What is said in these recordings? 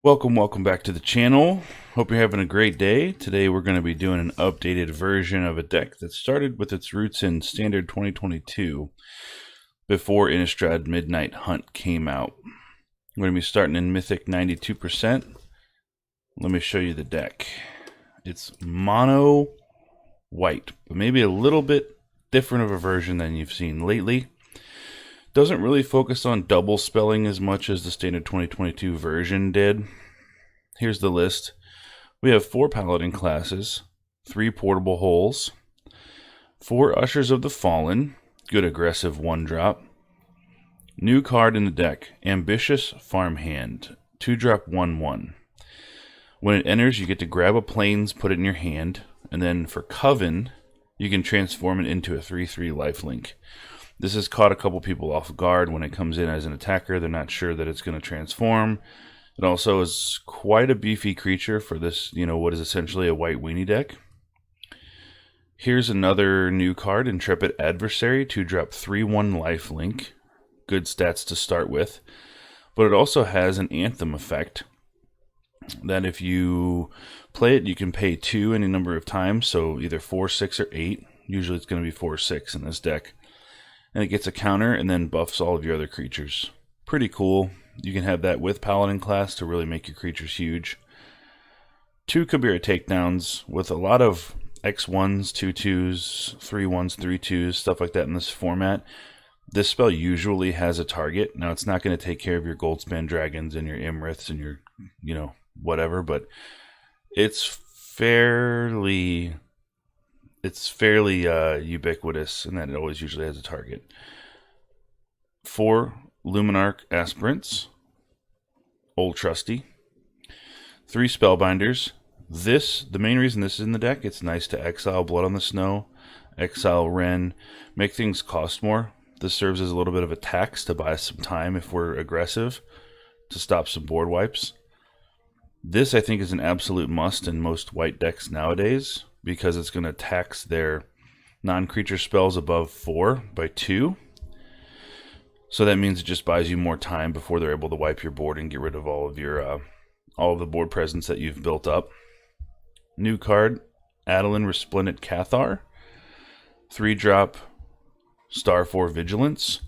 Welcome back to the channel. Hope you're having a great day. Today we're going to be doing an updated version of a deck that started with its roots in Standard 2022 before Innistrad Midnight Hunt came out. We're going to be starting in Mythic 92%. Let me show you the deck. It's mono white, but maybe a little bit different of a version than you've seen lately. Doesn't really focus on double spelling as much as the Standard 2022 version did. Here's the list. We have 4 Paladin classes, 3 Portable Holes, 4 Ushers of the Fallen, good aggressive 1-drop. New card in the deck, Ambitious Farmhand, 2-drop 1/1. When it enters, you get to grab a Plains, put it in your hand, and then for Coven, you can transform it into a 3/3 lifelink. This has caught a couple people off guard when it comes in as an attacker. They're not sure that it's going to transform. It also is quite a beefy creature for this, what is essentially a white weenie deck. Here's another new card, Intrepid Adversary, 2-drop 3/1 lifelink. Good stats to start with. But it also has an Anthem effect that if you play it, you can pay 2 any number of times, so either 4, 6, or 8. Usually it's going to be 4, 6 in this deck. And it gets a counter and then buffs all of your other creatures. Pretty cool. You can have that with Paladin class to really make your creatures huge. 2 Kabira takedowns with a lot of X1s, 2/2s, 3/1s, 3/2s, stuff like that in this format. This spell usually has a target. Now it's not going to take care of your Goldspan Dragons and your Imriths and your, whatever, but it's fairly ubiquitous in that it always usually has a target. 4 Luminarch Aspirants, Old Trusty. 3 Spellbinders. The main reason this is in the deck, it's nice to exile Blood on the Snow, exile Wrenn, make things cost more. This serves as a little bit of a tax to buy some time if we're aggressive, to stop some board wipes. This, I think, is an absolute must in most white decks nowadays, because it's going to tax their non-creature spells above 4 by 2. So that means it just buys you more time before they're able to wipe your board and get rid of all of the board presence that you've built up. New card, Adeline Resplendent Cathar, 3-drop star 4 Vigilance.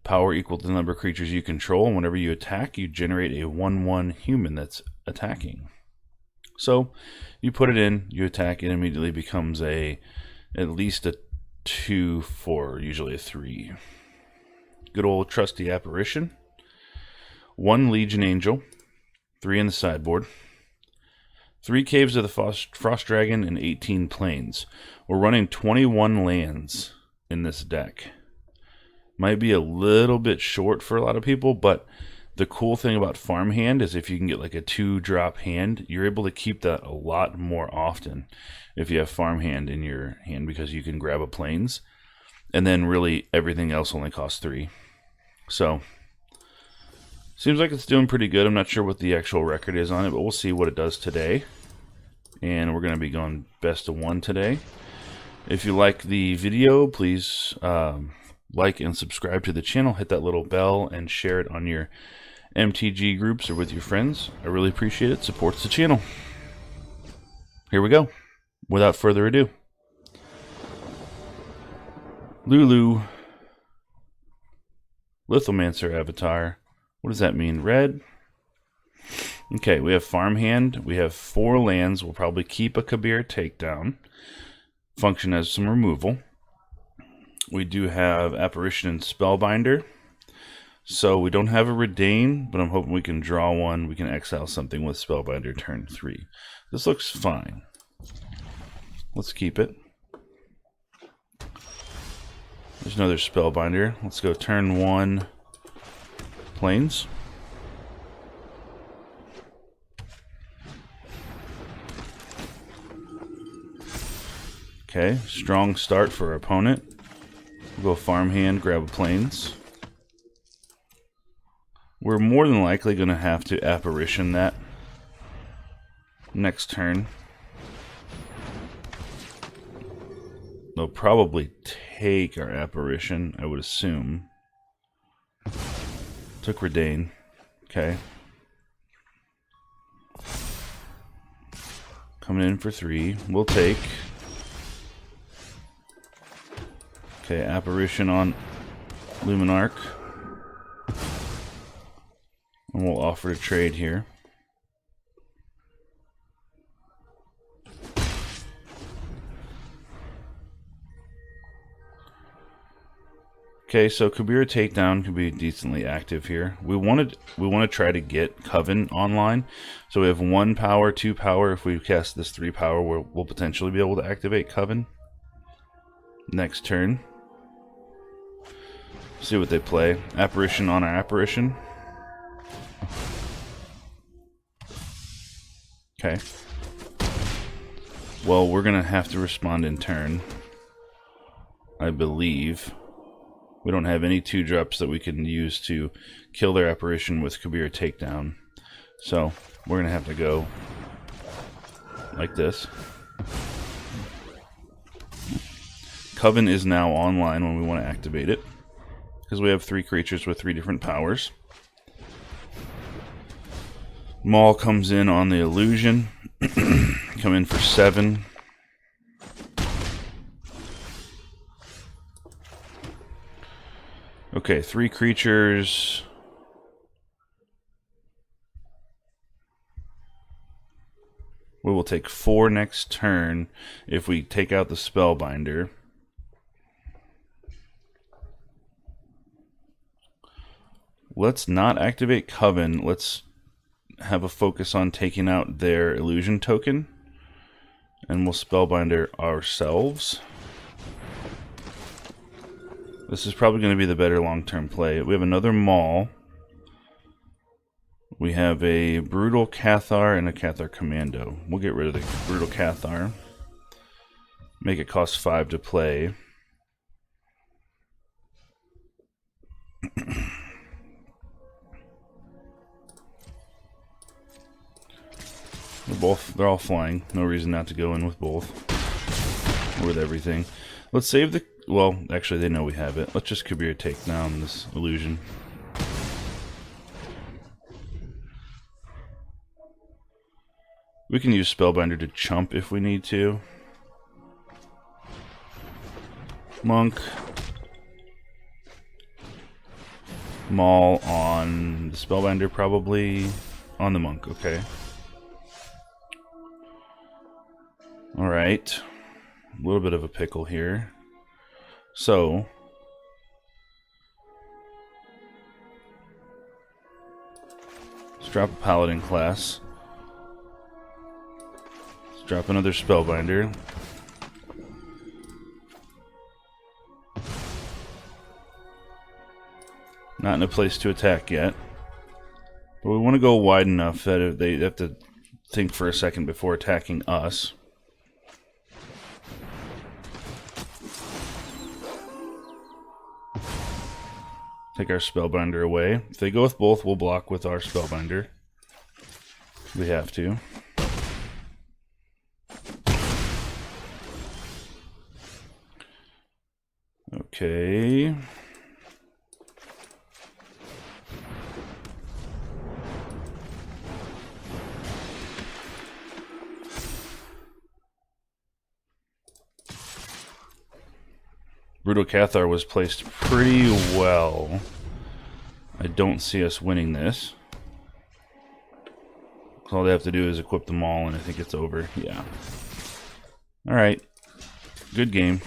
Power equal to the number of creatures you control, and whenever you attack, you generate a 1/1 human that's attacking. So you put it in, you attack, it immediately becomes at least a 2/4, usually a 3. Good old trusty Apparition. 1 Legion Angel, 3 in the sideboard. 3 Caves of the Frost Dragon and 18 Plains. We're running 21 lands in this deck. Might be a little bit short for a lot of people, but the cool thing about Farmhand is if you can get like a 2-drop hand, you're able to keep that a lot more often if you have Farmhand in your hand, because you can grab a Plains, and then really everything else only costs 3. So, seems like it's doing pretty good. I'm not sure what the actual record is on it, but we'll see what it does today. And we're going to be going best of 1 today. If you like the video, please like and subscribe to the channel. Hit that little bell and share it on your MTG groups or with your friends. I really appreciate it. Supports the channel. Here we go. Without further ado. Lulu. Lithomancer avatar. What does that mean? Red? Okay, we have Farmhand. We have 4 lands. We'll probably keep a Kabir takedown. Function as some removal. We do have Apparition and Spellbinder. So we don't have a Redain, but I'm hoping we can draw one. We can exile something with Spellbinder turn 3. This looks fine. Let's keep it. There's another Spellbinder. Let's go turn 1 Plains. Okay, strong start for our opponent. We'll go Farmhand, grab a Plains. We're more than likely going to have to Apparition that next turn. They'll probably take our Apparition, I would assume. Took Redain. Okay. Coming in for 3. We'll take. Okay, Apparition on Luminarch. And we'll offer to trade here. Okay, so Kabira Takedown can be decently active here. We want to try to get Coven online. So we have 1 power, 2 power. If we cast this 3 power, we'll potentially be able to activate Coven. Next turn. See what they play. Apparition on our Apparition. Okay. Well, we're going to have to respond in turn, I believe. We don't have any 2-drops that we can use to kill their Apparition with Kabira Takedown. So, we're going to have to go like this. Coven is now online when we want to activate it, because we have 3 creatures with 3 different powers. Maul comes in on the Illusion. Come in for 7. Okay, 3 creatures. We will take 4 next turn if we take out the Spellbinder. Let's not activate Coven. Let's have a focus on taking out their Illusion token. And we'll Spellbinder ourselves. This is probably going to be the better long-term play. We have another Maul. We have a Brutal Cathar and a Cathar Commando. We'll get rid of the Brutal Cathar. Make it cost 5 to play. They're all flying. No reason not to go in with both. Or with everything. Let's save the... Well, actually, they know we have it. Let's just Kabira take down this Illusion. We can use Spellbinder to chump if we need to. Monk. Maul on the Spellbinder, probably. On the Monk, okay. Alright. A little bit of a pickle here. So, let's drop a Paladin class. Let's drop another Spellbinder. Not in a place to attack yet. But we want to go wide enough that they have to think for a second before attacking us. Take our Spellbinder away. If they go with both, we'll block with our Spellbinder. We have to. Okay. Brutal Cathar was placed pretty well. I don't see us winning this. All they have to do is equip them all, and I think it's over. Yeah. Alright. Good game.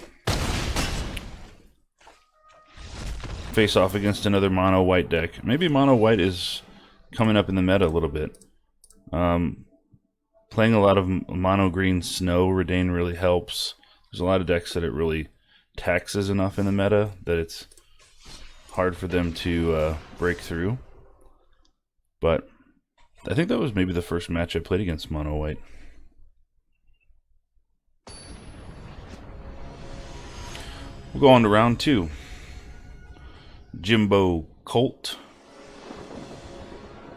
Face off against another mono white deck. Maybe mono white is coming up in the meta a little bit. Playing a lot of mono green snow Redain really helps. There's a lot of decks that it really taxes enough in the meta that it's hard for them to break through. But I think that was maybe the first match I played against mono white. We'll go on to round 2. Jimbo Colt.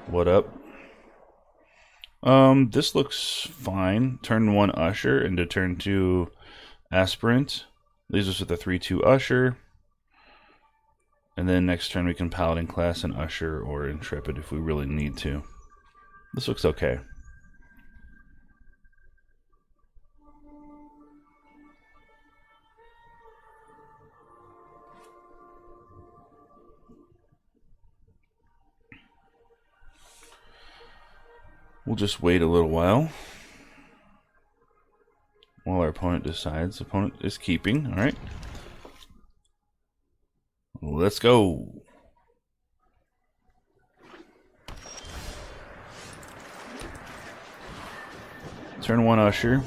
What up? This looks fine. Turn 1 Usher into turn 2 Aspirant. Leaves us with a 3/2 Usher. And then next turn we can Paladin class an Usher or Intrepid if we really need to. This looks okay. We'll just wait a little while our opponent decides. Opponent is keeping. All right. Let's go. Turn 1 Usher.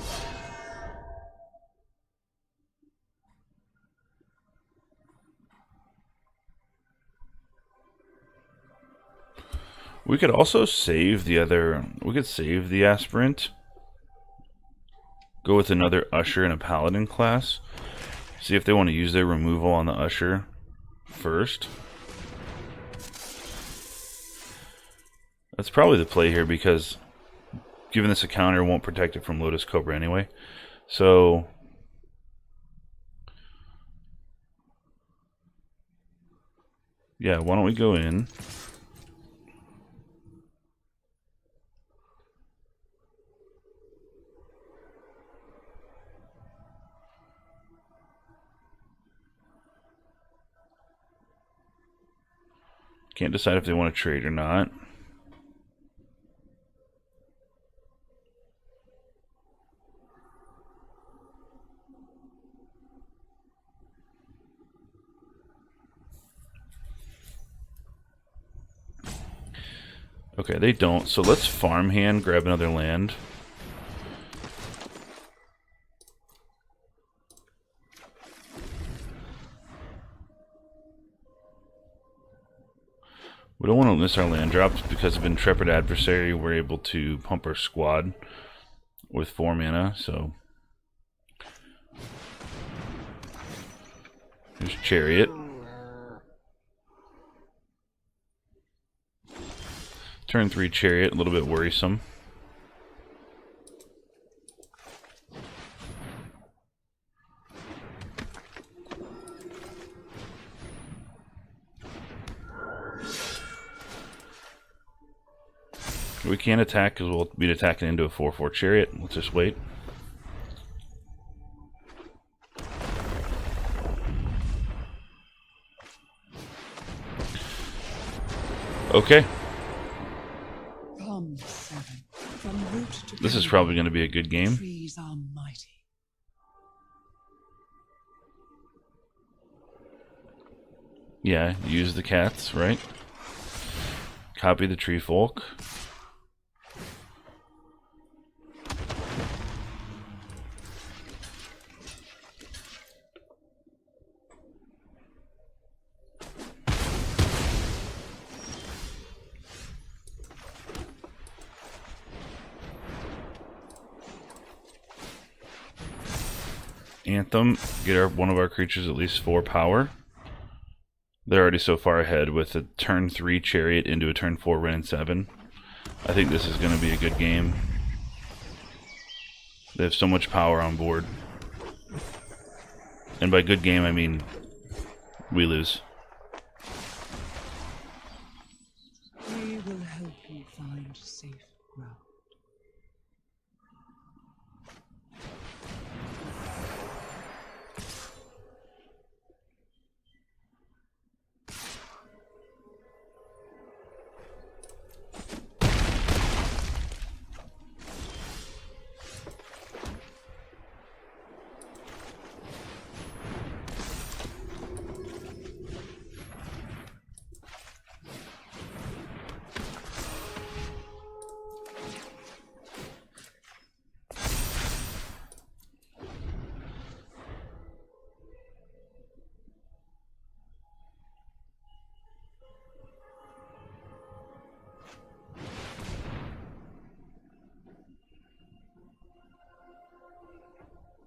We could also save the other. We could save the Aspirant. Go with another Usher and a Paladin class. See if they want to use their removal on the Usher first. That's probably the play here because giving this a counter won't protect it from Lotus Cobra anyway. So yeah, why don't we go in? Can't decide if they want to trade or not. Okay, they don't. So let's farmhand, grab another land. We don't want to miss our land drops because of Intrepid Adversary. We're able to pump our squad with 4 mana. So here's Chariot. Turn 3 Chariot, a little bit worrisome. We can't attack because we'll be attacking into a 4/4 Chariot. Let's just wait. Okay. This is probably going to be a good game. Yeah, use the cats, right? Copy the tree folk. Anthem, get one of our creatures at least 4 power. They're already so far ahead with a turn 3 Chariot into a turn 4 Wrenn and 7. I think this is going to be a good game. They have so much power on board. And by good game, I mean we lose. We will help you find safe ground.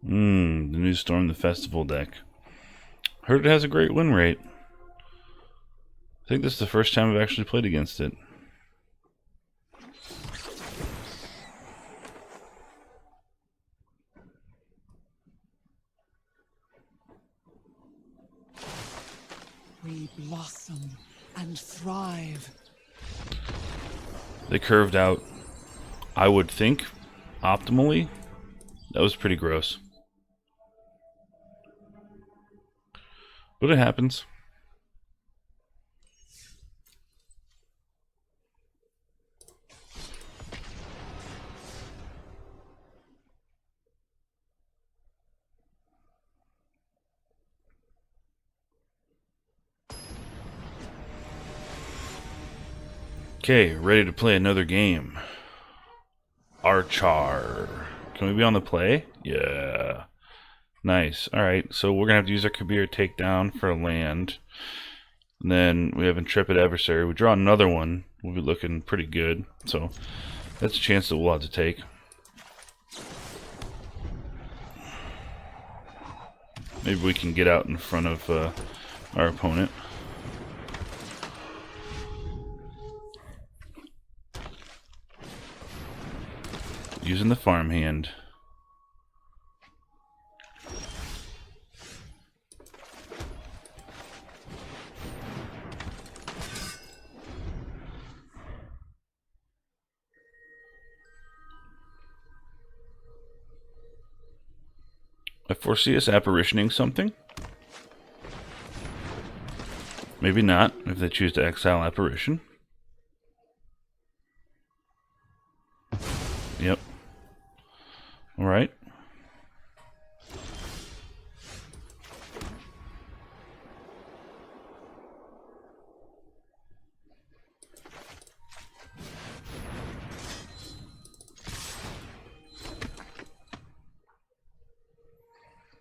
The new Storm the Festival deck. Heard it has a great win rate. I think this is the first time I've actually played against it. We blossom and thrive. They curved out, I would think, optimally. That was pretty gross. But it happens. Okay, ready to play another game. Archar. Can we be on the play? Yeah. Nice. Alright, so we're going to have to use our Kabir takedown for a land. And then we have Intrepid Adversary. We draw another one. We'll be looking pretty good. So that's a chance that we'll have to take. Maybe we can get out in front of our opponent. Using the farmhand. I foresee us apparitioning something. Maybe not, if they choose to exile apparition. Yep. Alright.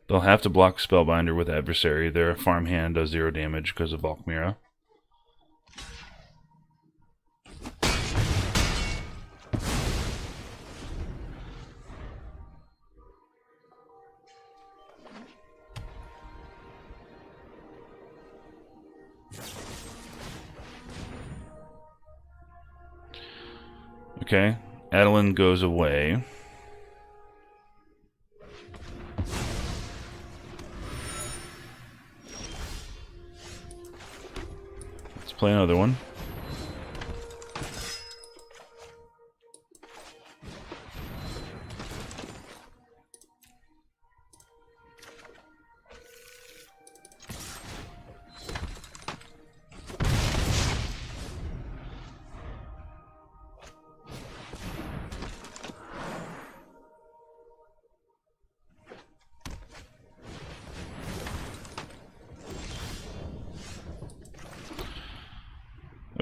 They'll have to block Spellbinder with Adversary. Their farmhand does 0 damage because of Valkmira. Okay, Adeline goes away. Let's play another one.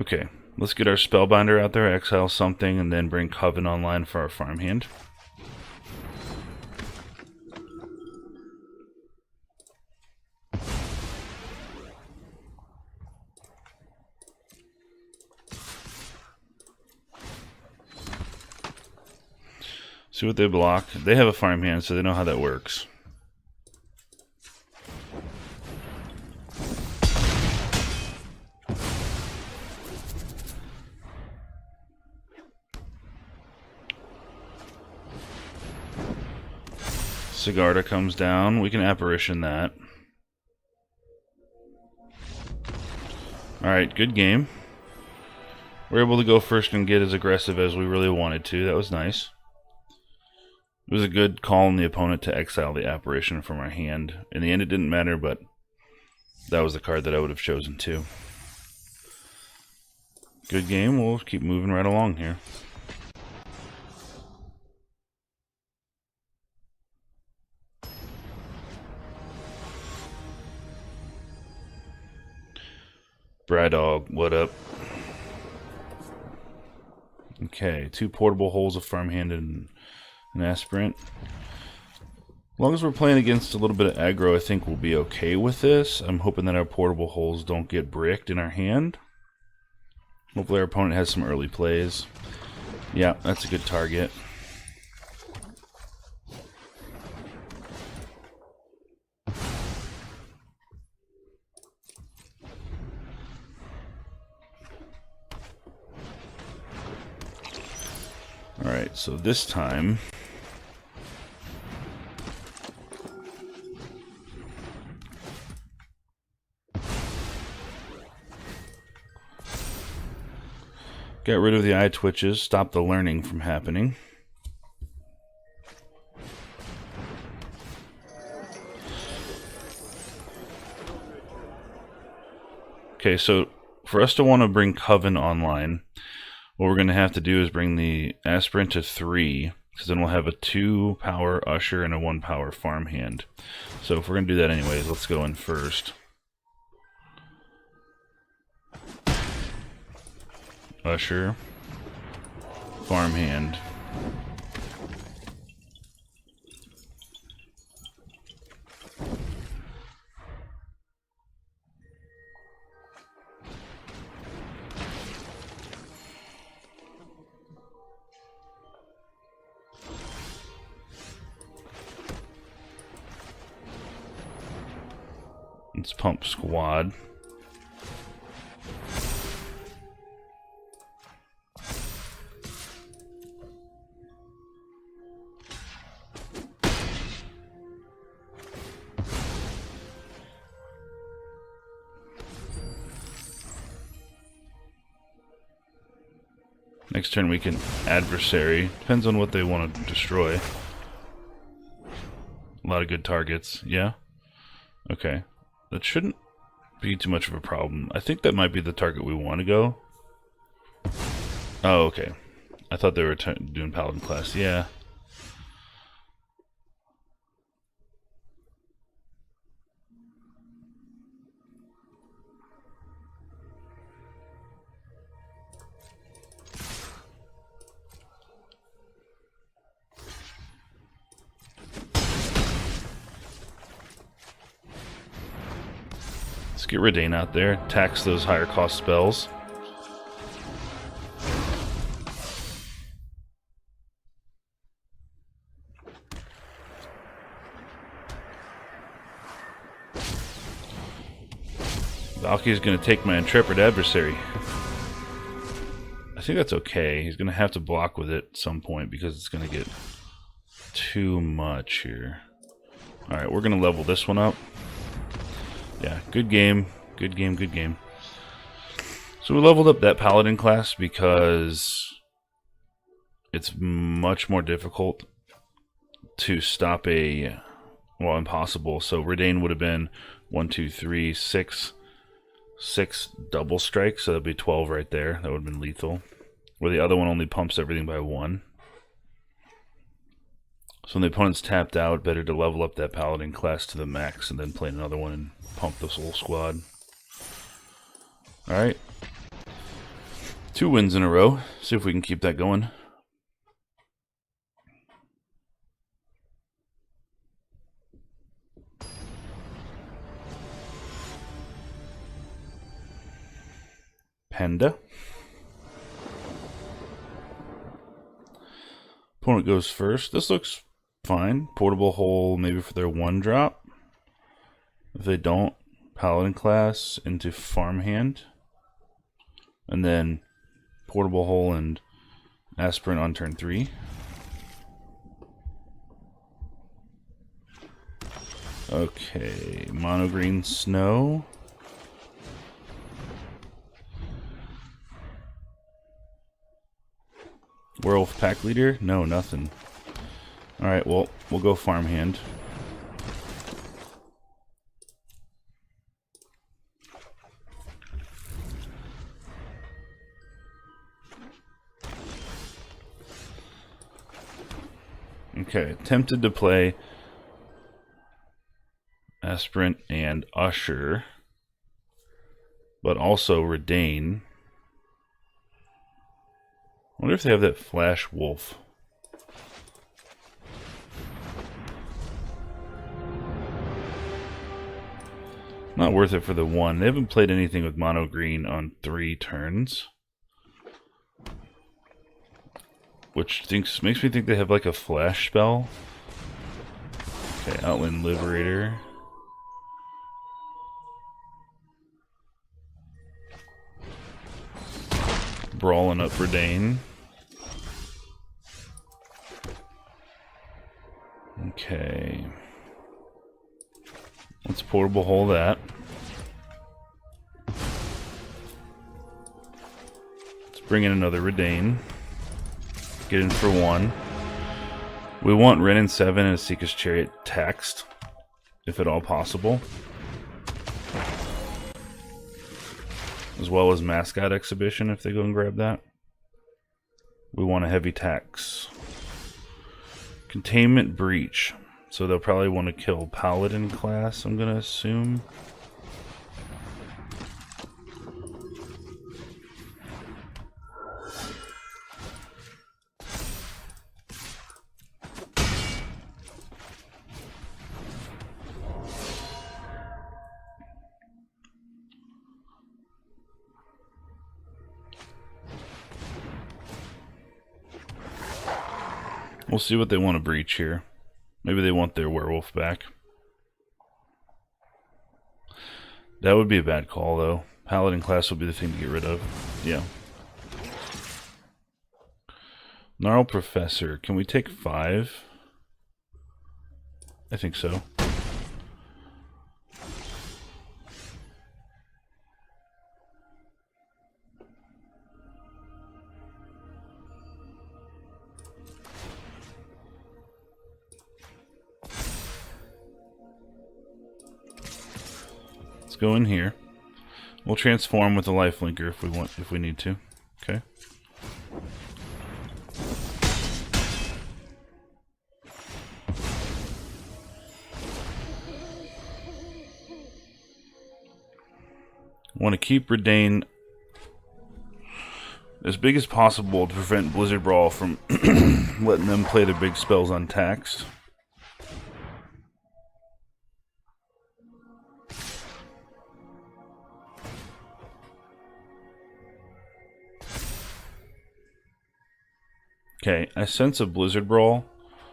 Okay, let's get our Spellbinder out there, exile something, and then bring Coven online for our farmhand. See what they block. They have a farmhand, so they know how that works. Sigarda comes down. We can apparition that. Alright, good game. We're able to go first and get as aggressive as we really wanted to. That was nice. It was a good call on the opponent to exile the apparition from our hand. In the end, it didn't matter, but that was the card that I would have chosen too. Good game. We'll keep moving right along here. Brydog, what up? Okay, 2 portable holes of farmhand and an aspirant. As long as we're playing against a little bit of aggro, I think we'll be okay with this. I'm hoping that our portable holes don't get bricked in our hand. Hopefully our opponent has some early plays. Yeah, that's a good target. Alright, so this time get rid of the eye twitches, stop the learning from happening. Okay, so for us to want to bring Coven online, what we're going to have to do is bring the Aspirant to 3, because then we'll have a 2 power Usher and a 1 power farmhand. So if we're going to do that anyways, let's go in first. Usher. Farmhand. Let's pump squad. Next turn we can adversary. Depends on what they want to destroy. A lot of good targets. Yeah? Okay. That shouldn't be too much of a problem. I think that might be the target we want to go. Oh, okay. I thought they were doing Paladin class. Yeah. Let's get Redain out there. Tax those higher cost spells. Valky's going to take my Intrepid Adversary. I think that's okay. He's going to have to block with it at some point because it's going to get too much here. Alright, we're going to level this one up. Yeah, good game. Good game, good game. So we leveled up that Paladin class because it's much more difficult to stop a... well, impossible. So Redain would have been 1, 2, 3, 6 double strikes, so that'd be 12 right there. That would have been lethal. Where the other one only pumps everything by 1. So when the opponent's tapped out, better to level up that Paladin class to the max and then play another one and pump the whole squad. Alright. 2 wins in a row. See if we can keep that going. Panda. Opponent goes first. This looks fine. Portable hole maybe for their 1-drop. If they don't, Paladin class into Farmhand. And then Portable hole and Aspirant on turn 3. Okay, mono green snow. Werewolf pack leader? No, nothing. Alright, well, we'll go Farmhand. Okay, tempted to play Aspirant and Usher, but also Redain. I wonder if they have that Flash Wolf. Not worth it for the 1. They haven't played anything with mono green on 3 turns. Which makes me think they have like a flash spell. Okay, Outland Liberator. Brawling up Redain. Okay. Let's portable hole that. Let's bring in another Redain. Get in for 1. We want Ren and 7 and a Seeker's Chariot taxed, if at all possible. As well as Mascot Exhibition if they go and grab that. We want a heavy tax. Containment Breach. So they'll probably want to kill Paladin class, I'm going to assume. We'll see what they want to breach here. Maybe they want their werewolf back. That would be a bad call, though. Paladin class would be the thing to get rid of. Yeah. Gnarl Professor. Can we take 5? I think so. Let's go in here. We'll transform with the life linker if we need to. Okay. Want to keep Redain as big as possible to prevent Blizzard Brawl from letting them play their big spells untaxed. Okay, I sense a Blizzard Brawl,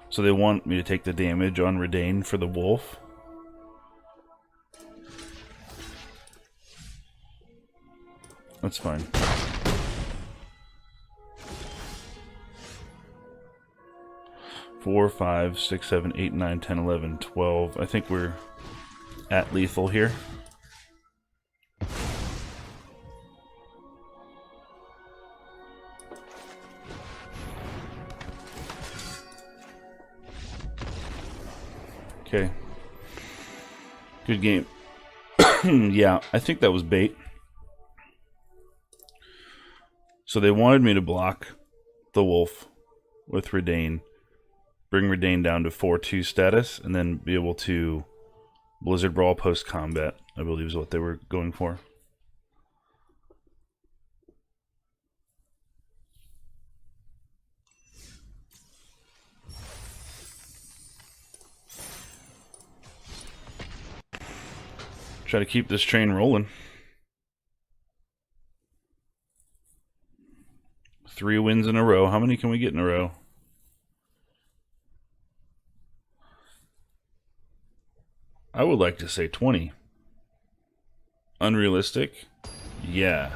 so they want me to take the damage on Redain for the wolf. That's fine. Four, 5, 6, 7, 8, 9, 10, 11, 12. I think we're at lethal here. Okay. Good game. Yeah, I think that was bait. So they wanted me to block the wolf with Redain, bring Redain down to 4-2 status, and then be able to Blizzard Brawl post-combat, I believe is what they were going for. Try to keep this train rolling. 3 wins in a row. How many can we get in a row? I would like to say 20. Unrealistic? Yeah.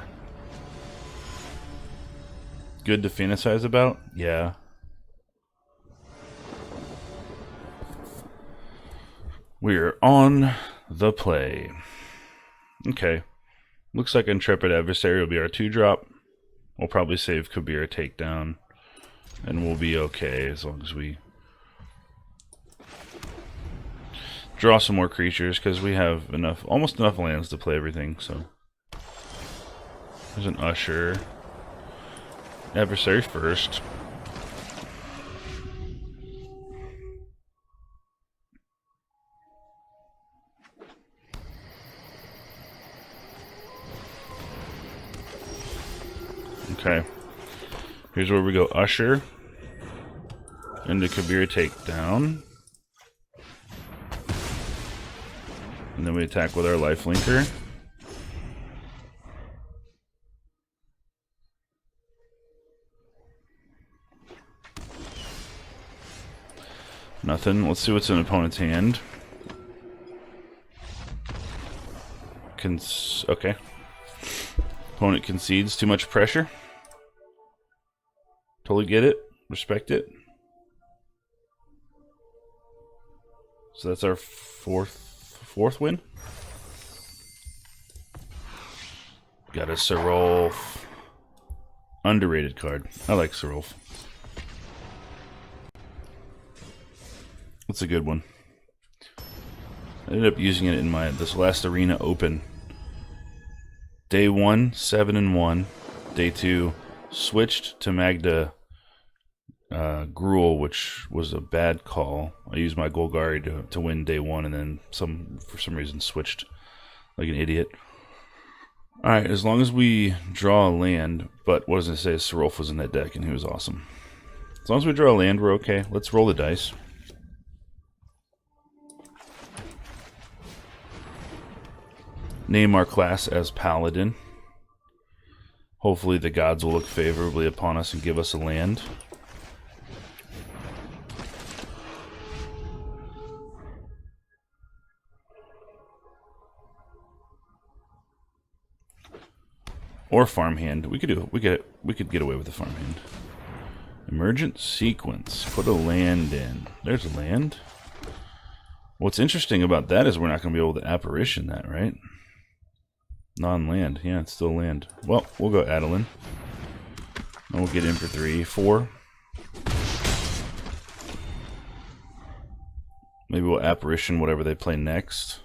Good to fantasize about? Yeah. We're on the play. Okay. Looks like Intrepid Adversary will be our 2-drop. We'll probably save Kabir takedown, and we'll be okay as long as we draw some more creatures, because we have almost enough lands to play everything. So there's an Usher. Adversary first. Okay, here's where we go Usher into Kabir takedown, and then we attack with our lifelinker. Nothing. Let's see what's in opponent's hand. Okay. Opponent concedes too much pressure. Totally get it. Respect it. So that's our fourth win. Got a Serolf. Underrated card. I like Serolf. That's a good one. I ended up using it in this last arena open. Day 1, 7-1. Day 2, switched to Magda Gruul, which was a bad call. I used my Golgari to win day 1, and then for some reason switched like an idiot. Alright, as long as we draw a land, but what does it say? Serolf was in that deck and he was awesome. As long as we draw a land, we're okay. Let's roll the dice. Name our class as Paladin. Hopefully the gods will look favorably upon us and give us a land. Or farmhand. We could get away with the farmhand. Emergent sequence. Put a land in. There's a land. What's interesting about that is we're not going to be able to apparition that, right? Non-land. Yeah, it's still land. Well, we'll go Adeline. And we'll get in for 3, 4. Maybe we'll apparition whatever they play next.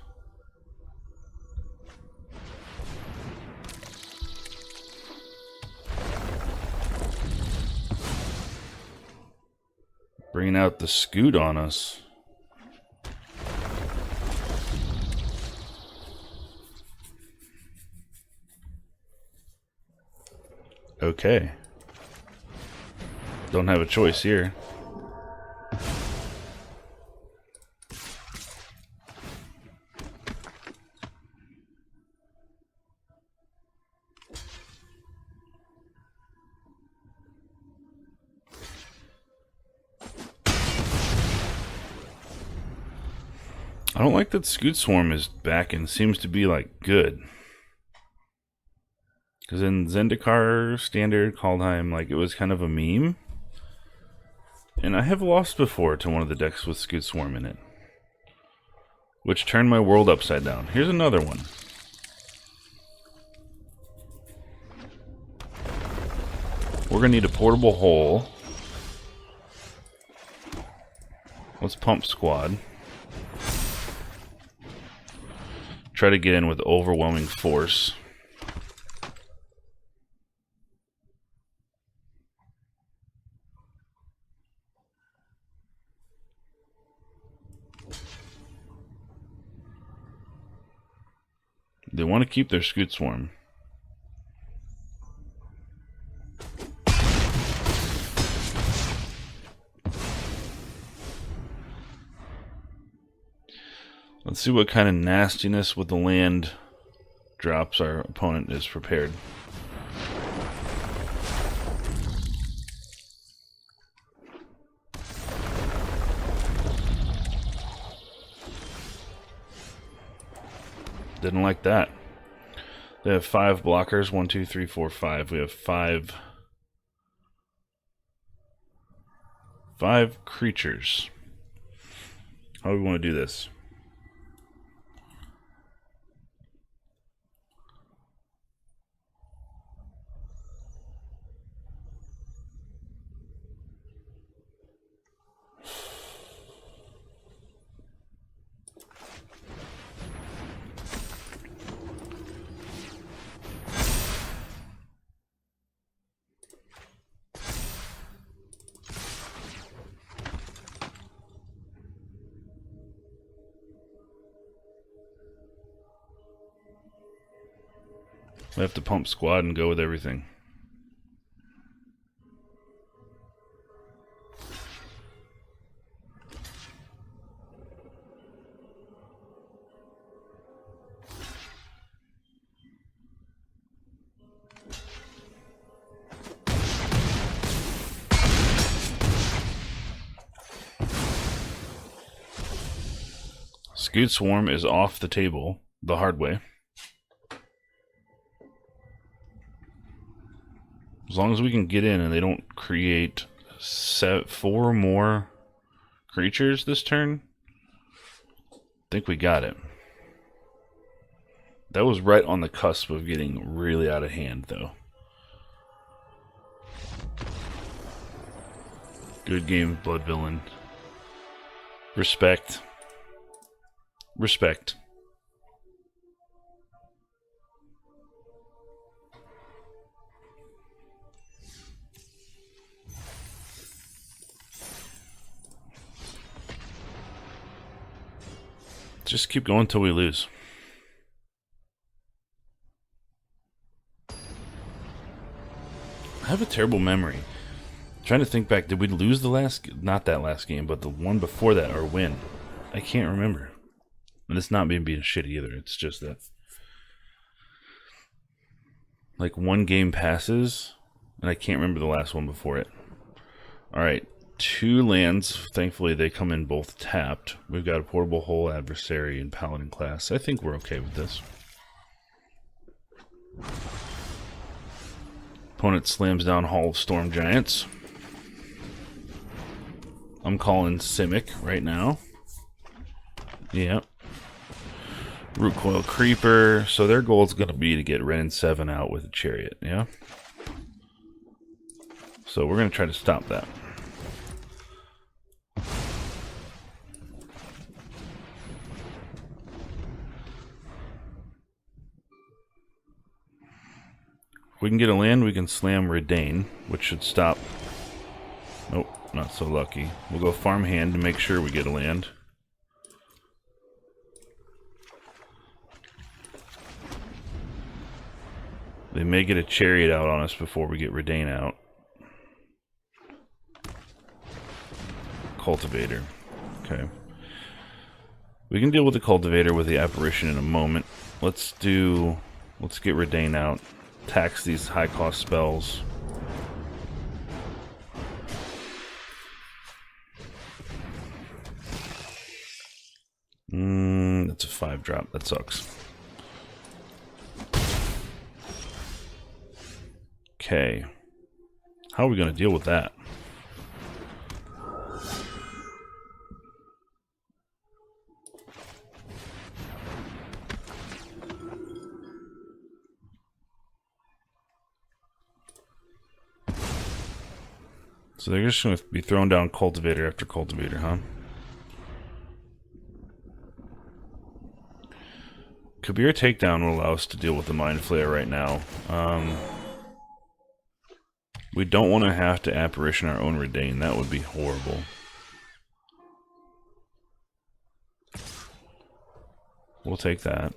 Bringing out the scoot on us. Okay. Don't have a choice here. I don't like that Scoot Swarm is back and seems to be like good. Because in Zendikar, Standard, Kaldheim, like it was kind of a meme. And I have lost before to one of the decks with Scoot Swarm in it. Which turned my world upside down. Here's another one. We're going to need a portable hole. Let's pump squad. Try to get in with overwhelming force. They want to keep their Scoot Swarm. Let's see what kind of nastiness with the land drops our opponent is prepared. Didn't like that. They have 5 blockers. 1, 2, 3, 4, 5. We have 5 creatures. How do we want to do this? We have to pump squad and go with everything. Scoot Swarm is off the table the hard way. As long as we can get in and they don't create 4 more creatures this turn, I think we got it. That was right on the cusp of getting really out of hand, though. Good game, Blood Villain. Respect. Respect. Just keep going until we lose. I have a terrible memory. Trying to think back, did we lose the last, not that last game, but the one before that, or win? I can't remember. And it's not me being shitty either, it's just that like one game passes and I can't remember the last one before it. Alright, 2 lands. Thankfully they come in both tapped. We've got a portable hole, adversary, and paladin class. I think we're okay with this. Opponent slams down Hall of Storm Giants. I'm calling Simic right now. Yep. Root Coil Creeper. So their goal is going to be to get Ren 7 out with a Chariot, yeah? So we're going to try to stop that. If we can get a land, we can slam Redain, which should stop. Nope, not so lucky. We'll go farm hand to make sure we get a land. They may get a Chariot out on us before we get Redain out. Cultivator. Okay. We can deal with the Cultivator with the Apparition in a moment. Let's get Redain out. Tax these high cost spells. That's a 5-drop. That sucks. Okay. How are we going to deal with that? So they're just going to be throwing down Cultivator after Cultivator, huh? Kabir Takedown will allow us to deal with the Mind Flayer right now. We don't want to have to Apparition our own Redain. That would be horrible. We'll take that.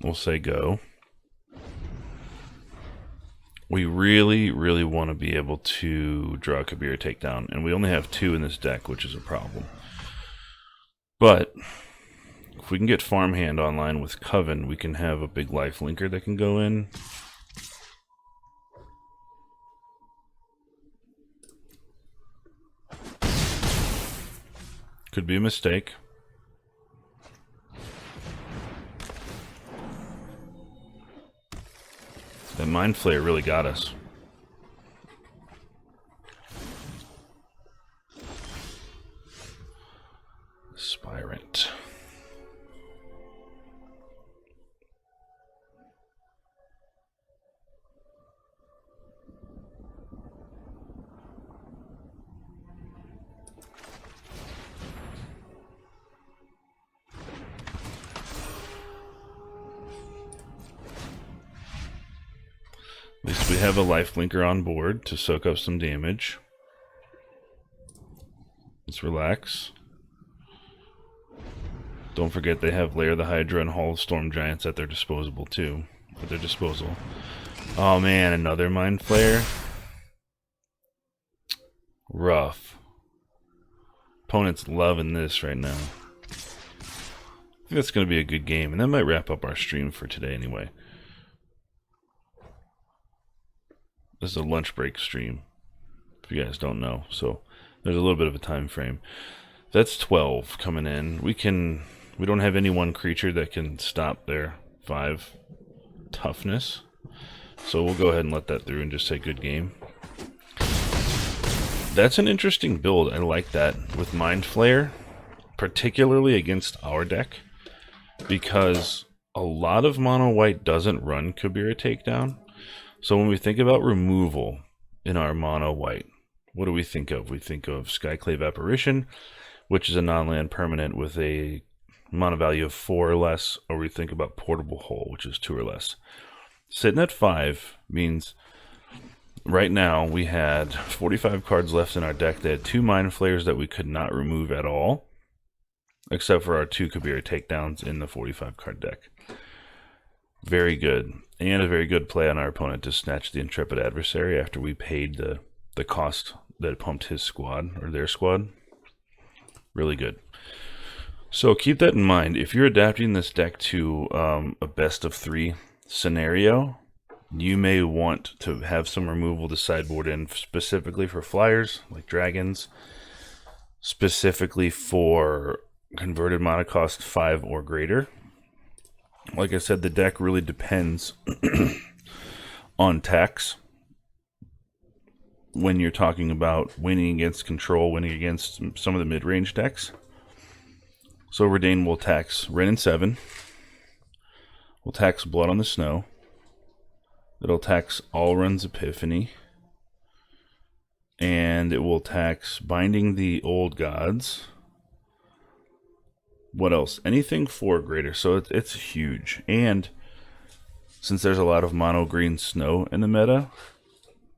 We'll say go. We really, really want to be able to draw a Kabir Takedown, and we only have 2 in this deck, which is a problem. But if we can get Farmhand online with Coven, we can have a big life linker that can go in. Could be a mistake. That Mind Flayer really got us. Spirant. At least we have a life linker on board to soak up some damage. Let's relax. Don't forget they have Lair the Hydra and Hall of Storm Giants at their disposal too. Oh man, another Mind Flayer. Rough. Opponent's loving this right now. I think that's going to be a good game, and that might wrap up our stream for today anyway. This is a lunch break stream, if you guys don't know, so there's a little bit of a time frame. That's 12 coming in. We don't have any one creature that can stop their 5 toughness, so we'll go ahead and let that through and just say good game. That's an interesting build. I like that with Mind Flayer, particularly against our deck, because a lot of mono white doesn't run Kabir Takedown. So when we think about removal in our mono white, what do we think of? We think of Skyclave Apparition, which is a non-land permanent with a mono value of 4 or less, or we think about Portable Hole, which is 2 or less. Sitting at 5 means right now we had 45 cards left in our deck. They had 2 Mind Flayers that we could not remove at all, except for our 2 Kabir Takedowns in the 45 card deck. Very good. And a very good play on our opponent to snatch the Intrepid Adversary after we paid the cost that pumped his squad, or their squad. Really good. So keep that in mind. If you're adapting this deck to a best of 3 scenario, you may want to have some removal to sideboard in specifically for flyers like dragons, specifically for converted mana cost 5 or greater. Like I said, the deck really depends on tax when you're talking about winning against control, winning against some of the mid-range decks. So Redain will tax Wrenn and 7. Will tax Blood on the Snow. It'll tax Alrund's Epiphany. And it will tax Binding the Old Gods. What else? Anything 4 or greater. So it's huge. And since there's a lot of mono green snow in the meta,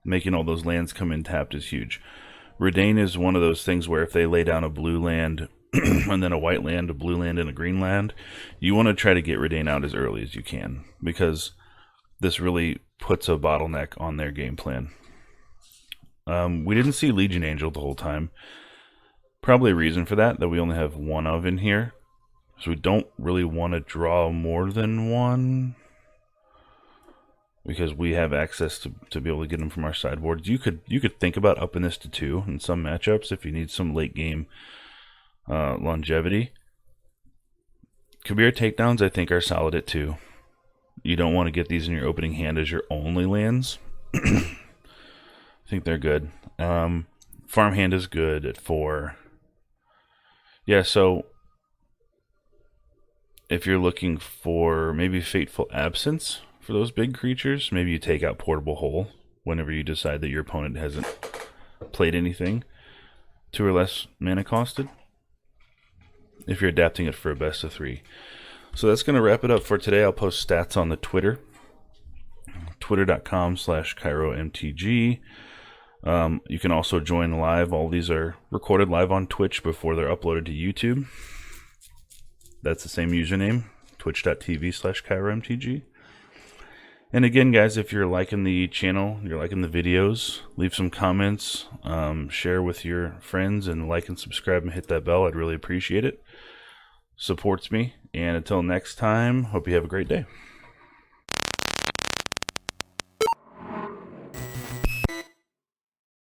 making all those lands come in tapped is huge. Redain is one of those things where if they lay down a blue land and then a white land, a blue land, and a green land, you want to try to get Redain out as early as you can, because this really puts a bottleneck on their game plan. We didn't see Legion Angel the whole time. Probably a reason for that we only have one of in here. So we don't really want to draw more than one, because we have access to be able to get them from our sideboards. You could think about upping this to 2 in some matchups if you need some late game longevity. Kabir takedowns, I think, are solid at 2. You don't want to get these in your opening hand as your only lands. I think they're good. Farmhand is good at 4. Yeah, so if you're looking for maybe Fateful Absence for those big creatures, maybe you take out Portable Hole whenever you decide that your opponent hasn't played anything 2 or less mana costed, if you're adapting it for a best of 3. So that's going to wrap it up for today. I'll post stats on the Twitter, twitter.com/KaeroMTG. You can also join live. All these are recorded live on Twitch before they're uploaded to YouTube. That's the same username, twitch.tv/KaeroMTG. And again, guys, if you're liking the channel, you're liking the videos, leave some comments, share with your friends, and like and subscribe and hit that bell. I'd really appreciate it. Supports me. And until next time, hope you have a great day.